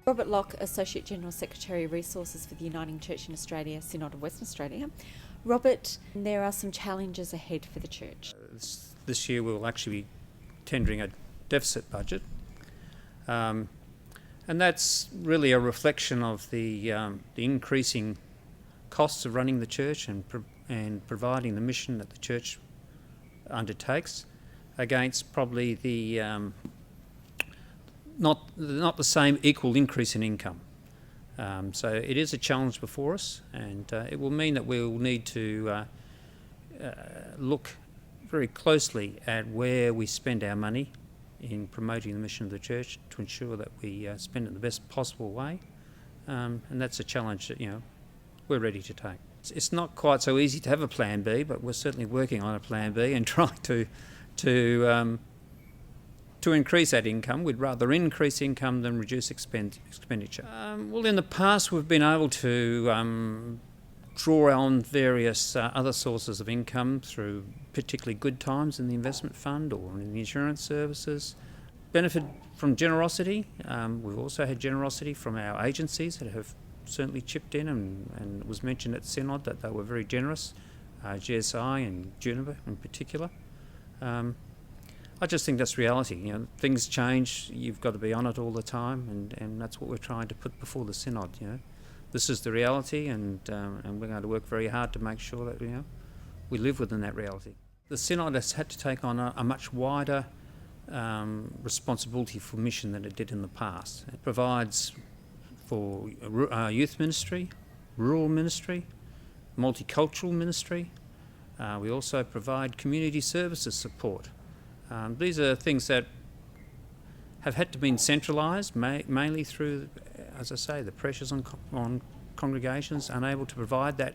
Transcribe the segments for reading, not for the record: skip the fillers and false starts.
Robert Locke, Associate General Secretary, Resources for the Uniting Church in Australia, Synod of Western Australia. Robert, there are some challenges ahead for the Church. This year we'll actually be tendering a deficit budget, and that's really a reflection of the increasing costs of running the church and providing the mission that the church undertakes against probably the not the same equal increase in income. So it is a challenge before us, and it will mean that we'll need to look very closely at where we spend our money in promoting the mission of the church to ensure that we spend it in the best possible way, and that's a challenge that we're ready to take. It's not quite so easy to have a plan B, but we're certainly working on a plan B and trying to increase that income. We'd rather increase income than reduce expenditure. Well, in the past we've been able to draw on various other sources of income through particularly good times in the investment fund or in the insurance services. Benefit from generosity. We've also had generosity from our agencies that have certainly chipped in, and it was mentioned at Synod that they were very generous, GSI and Juniper in particular. I just think that's reality. Things change. You've got to be on it all the time, and that's what we're trying to put before the Synod. This is the reality, and we're going to work very hard to make sure that we live within that reality. The Synod has had to take on a much wider responsibility for mission than it did in the past. It provides for youth ministry, rural ministry, multicultural ministry. We also provide community services support. These are things that have had to be centralised, mainly through, as I say, the pressures on congregations unable to provide that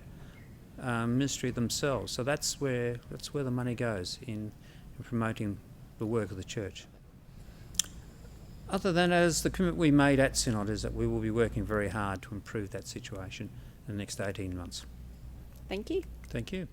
ministry themselves. So that's where the money goes in promoting the work of the church. Other than as the commitment we made at Synod is that we will be working very hard to improve that situation in the next 18 months. Thank you. Thank you.